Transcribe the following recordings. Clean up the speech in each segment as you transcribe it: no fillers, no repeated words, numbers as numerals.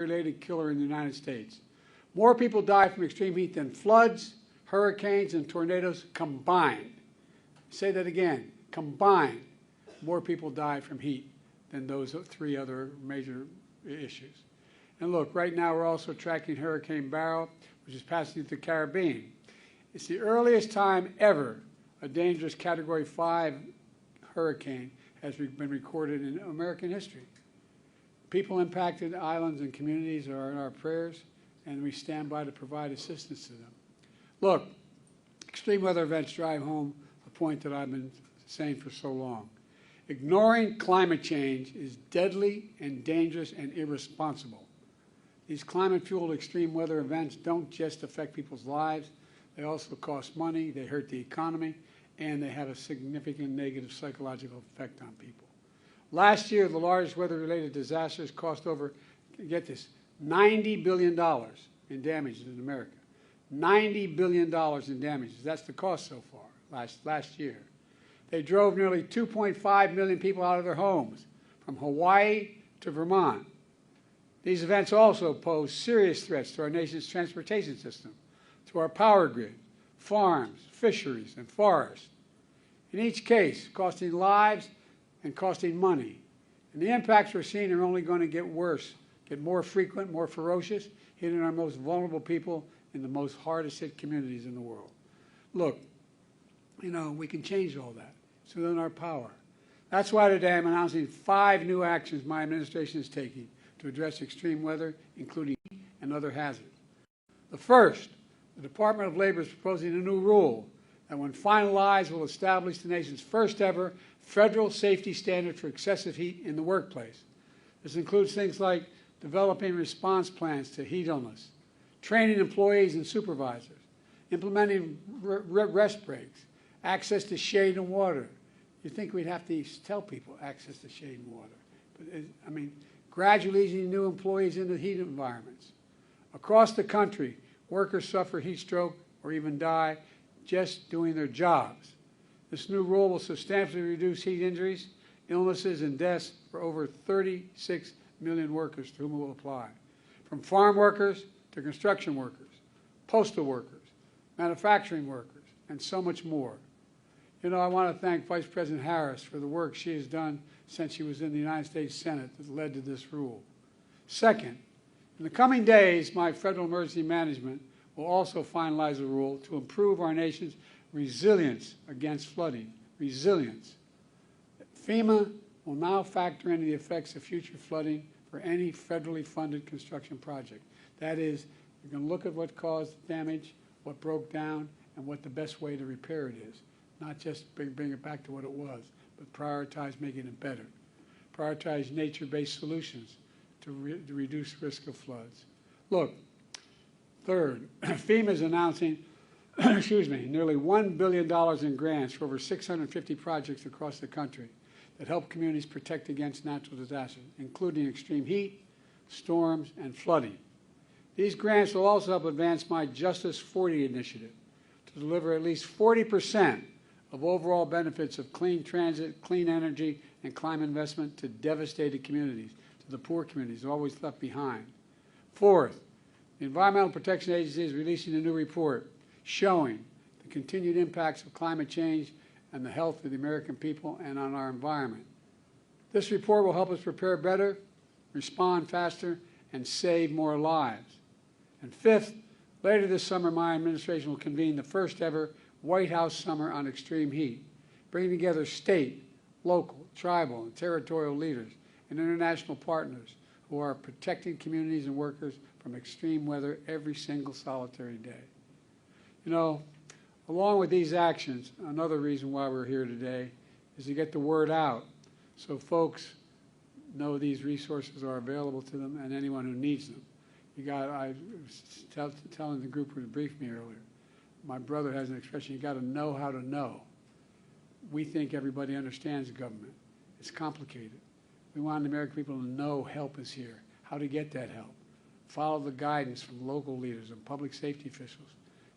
related killer in the United States. More people die from extreme heat than floods, hurricanes, and tornadoes combined. Say that again, combined. More people die from heat than those three other major issues. And look, right now we're also tracking Hurricane Beryl, which is passing through the Caribbean. It's the earliest time ever a dangerous Category 5 hurricane has been recorded in American history. People impacted islands and communities are in our prayers, and we stand by to provide assistance to them. Look, extreme weather events drive home a point that I've been saying for so long. Ignoring climate change is deadly and dangerous and irresponsible. These climate-fueled extreme weather events don't just affect people's lives, they also cost money, they hurt the economy, and they have a significant negative psychological effect on people. Last year, the largest weather-related disasters cost over, get this, $90 billion in damages in America. $90 billion in damages. That's the cost so far, last year. They drove nearly 2.5 million people out of their homes, from Hawaii to Vermont. These events also pose serious threats to our nation's transportation system, to our power grid, farms, fisheries, and forests. In each case, costing lives and costing money. And the impacts we're seeing are only going to get worse, get more frequent, more ferocious, hitting our most vulnerable people in the most hardest hit communities in the world. Look, you know, we can change all that. It's within our power. That's why today I'm announcing 5 new actions my administration is taking to address extreme weather, including heat and other hazards. The first, the Department of Labor is proposing a new rule that, when finalized, will establish the nation's first ever federal safety standard for excessive heat in the workplace. This includes things like developing response plans to heat illness, training employees and supervisors, implementing rest breaks, access to shade and water. You'd think we'd have to tell people access to shade and water. But, I mean, gradually easing new employees into heat environments. Across the country, workers suffer heat stroke or even die just doing their jobs. This new rule will substantially reduce heat injuries, illnesses, and deaths for over 36 million workers to whom it will apply, from farm workers to construction workers, postal workers, manufacturing workers, and so much more. You know, I want to thank Vice President Harris for the work she has done since she was in the United States Senate that led to this rule. Second, in the coming days, my Federal Emergency Management will also finalize a rule to improve our nation's resilience against flooding. Resilience. FEMA will now factor in the effects of future flooding for any federally funded construction project. That is, you're going to look at what caused damage, what broke down, and what the best way to repair it is. Not just bring it back to what it was, but prioritize making it better. Prioritize nature-based solutions to reduce risk of floods. Look, third, FEMA is announcing nearly $1 billion in grants for over 650 projects across the country that help communities protect against natural disasters, including extreme heat, storms, and flooding. These grants will also help advance my Justice 40 initiative to deliver at least 40% of overall benefits of clean transit, clean energy, and climate investment to devastated communities, to the poor communities always left behind. Fourth, the Environmental Protection Agency is releasing a new report showing the continued impacts of climate change and the health of the American people and on our environment. This report will help us prepare better, respond faster, and save more lives. And fifth, later this summer, my administration will convene the first ever White House Summer on Extreme Heat, bringing together state, local, tribal, and territorial leaders and international partners who are protecting communities and workers from extreme weather every single solitary day. You know, along with these actions, another reason why we're here today is to get the word out so folks know these resources are available to them and anyone who needs them. I was telling the group who briefed me earlier, my brother has an expression, you got to know how to know. We think everybody understands government. It's complicated. We want the American people to know help is here, how to get that help. Follow the guidance from local leaders and public safety officials.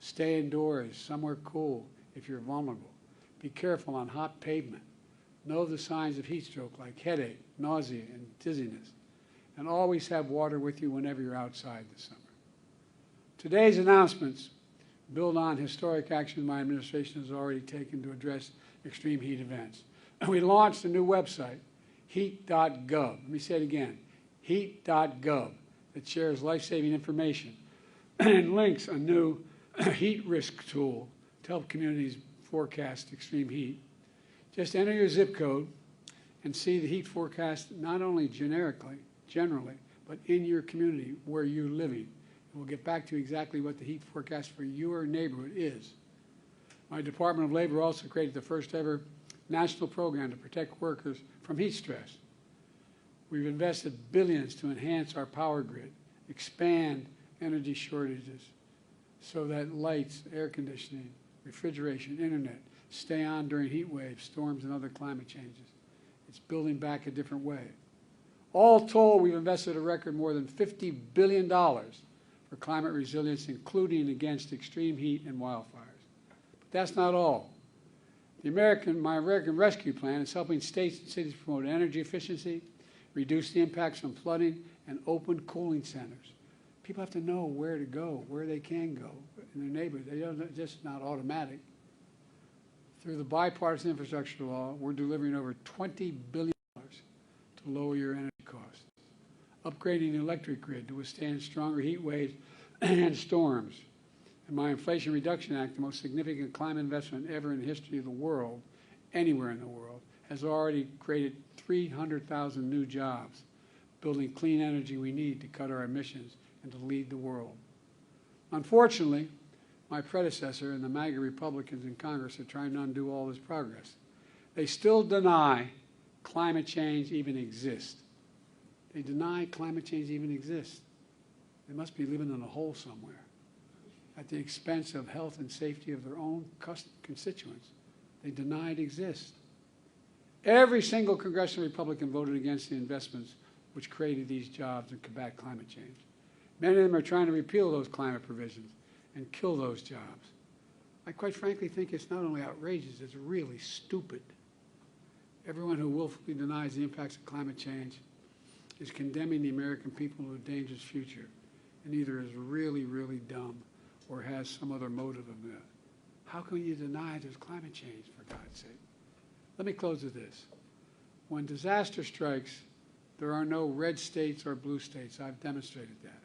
Stay indoors, somewhere cool if you're vulnerable. Be careful on hot pavement. Know the signs of heat stroke like headache, nausea, and dizziness. and always have water with you whenever you're outside this summer. Today's announcements build on historic action my administration has already taken to address extreme heat events. We launched a new website, heat.gov. Let me say it again, heat.gov, that shares life-saving information and links a new heat risk tool to help communities forecast extreme heat. Just enter your zip code and see the heat forecast not only generally, but in your community where you're living. And we'll get back to exactly what the heat forecast for your neighborhood is. My Department of Labor also created the first ever national program to protect workers from heat stress. We've invested billions to enhance our power grid, expand energy shortages so that lights, air conditioning, refrigeration, internet stay on during heat waves, storms, and other climate changes. It's building back a different way. All told, we've invested a record more than $50 billion for climate resilience, including against extreme heat and wildfires. But that's not all. My American Rescue Plan is helping states and cities promote energy efficiency, reduce the impacts from flooding, and open cooling centers. People have to know where to go, where they can go in their neighborhood. It's just not automatic. Through the bipartisan infrastructure law, we're delivering over $20 billion to lower your energy costs, upgrading the electric grid to withstand stronger heat waves and storms. And my Inflation Reduction Act, the most significant climate investment ever in the history of the world, anywhere in the world, has already created 300,000 new jobs, building clean energy we need to cut our emissions and to lead the world. Unfortunately, my predecessor and the MAGA Republicans in Congress are trying to undo all this progress. They still deny climate change even exists. They deny climate change even exists. They must be living in a hole somewhere at the expense of health and safety of their own constituents. They deny it exists. Every single congressional Republican voted against the investments which created these jobs and combat climate change. Many of them are trying to repeal those climate provisions and kill those jobs. I quite frankly think it's not only outrageous, it's really stupid. Everyone who willfully denies the impacts of climate change is condemning the American people to a dangerous future, and either is really, really dumb or has some other motive of that. How can you deny there's climate change, for God's sake? Let me close with this. When disaster strikes, there are no red states or blue states. I've demonstrated that.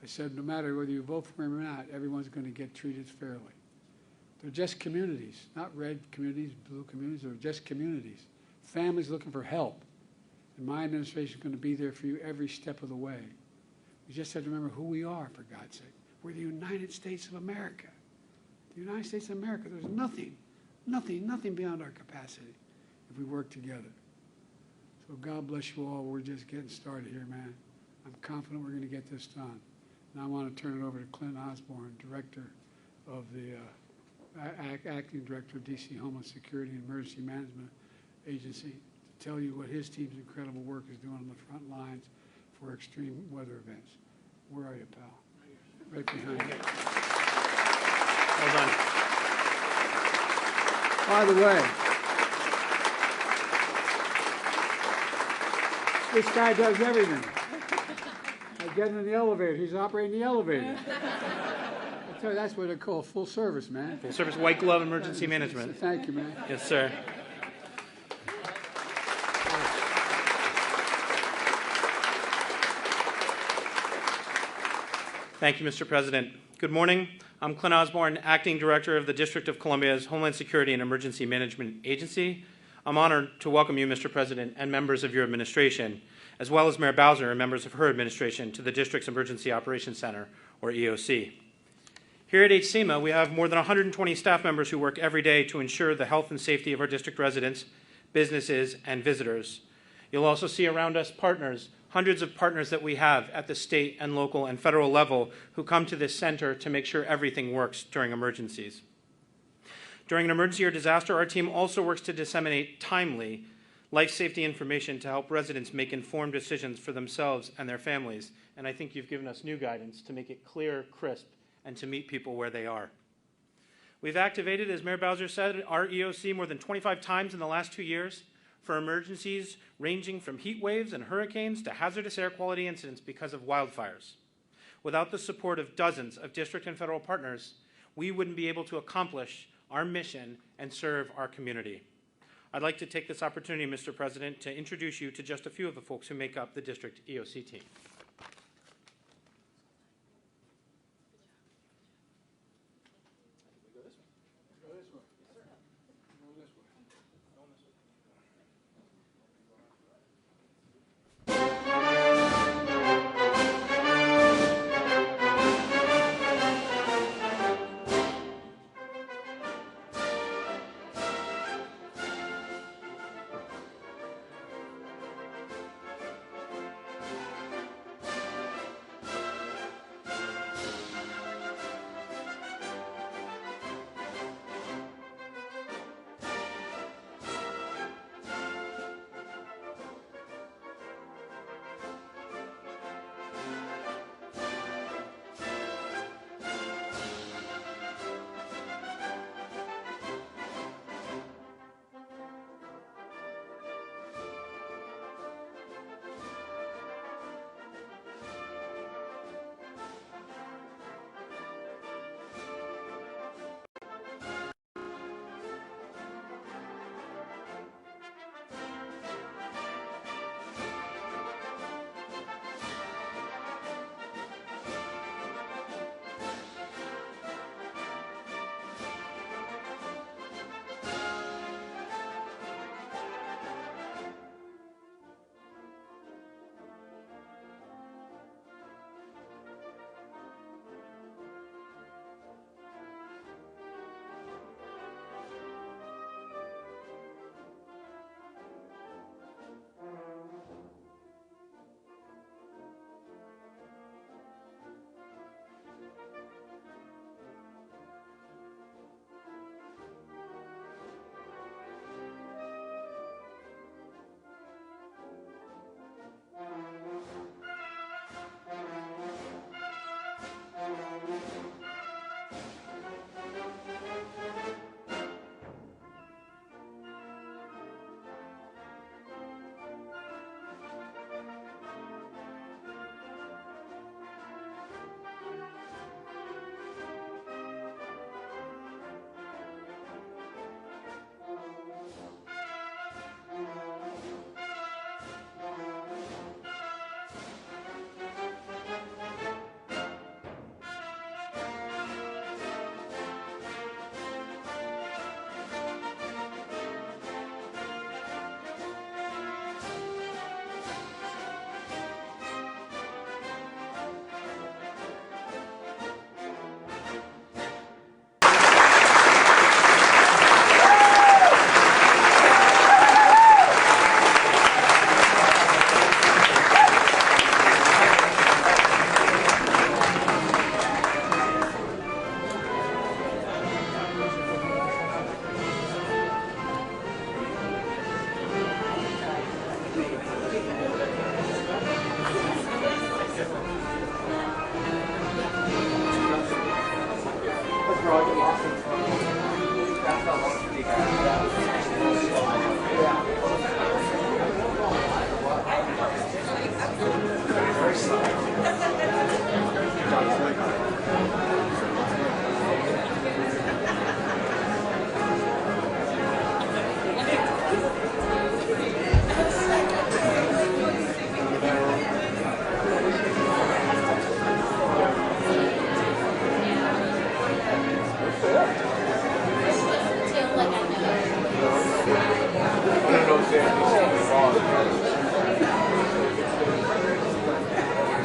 I said no matter whether you vote for him or not, everyone's going to get treated fairly. They're just communities, not red communities, blue communities. They're just communities. Families looking for help. And my administration is going to be there for you every step of the way. We just have to remember who we are, for God's sake. We're the United States of America. The United States of America. There's nothing beyond our capacity if we work together. So God bless you all. We're just getting started here, man. I'm confident we're going to get this done. Now I want to turn it over to Clint Osborne, Director of the Acting Director of D.C. Homeland Security and Emergency Management Agency, to tell you what his team's incredible work is doing on the front lines for extreme weather events. Where are you, pal? Right behind you. Well done. By the way, this guy does everything. I get in the elevator, he's operating the elevator. I tell you, that's what they call full service, man. Full service white glove emergency management. Thank you, man. Yes, sir. Thank you, Mr. President. Good morning. I'm Clint Osborne, Acting Director of the District of Columbia's Homeland Security and Emergency Management Agency. I'm honored to welcome you, Mr. President, and members of your administration, as well as Mayor Bowser and members of her administration, to the District's Emergency Operations Center, or EOC. Here at HCEMA, we have more than 120 staff members who work every day to ensure the health and safety of our district residents, businesses, and visitors. You'll also see around us partners, hundreds of partners that we have at the state and local and federal level who come to this center to make sure everything works during emergencies. During an emergency or disaster, our team also works to disseminate timely life safety information to help residents make informed decisions for themselves and their families. And I think you've given us new guidance to make it clear, crisp, and to meet people where they are. We've activated, as Mayor Bowser said, our EOC more than 25 times in the last 2 years, for emergencies ranging from heat waves and hurricanes to hazardous air quality incidents because of wildfires. Without the support of dozens of district and federal partners, we wouldn't be able to accomplish our mission and serve our community. I'd like to take this opportunity, Mr. President, to introduce you to just a few of the folks who make up the district EOC team.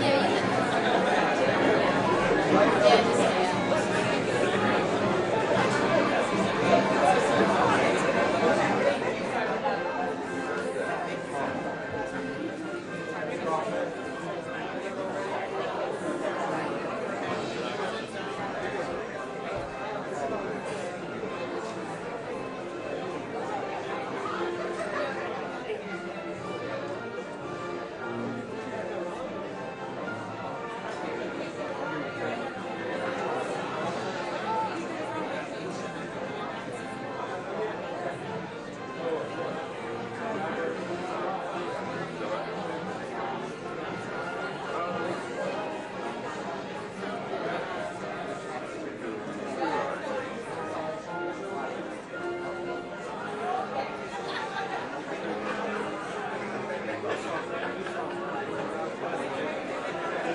Yeah,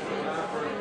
for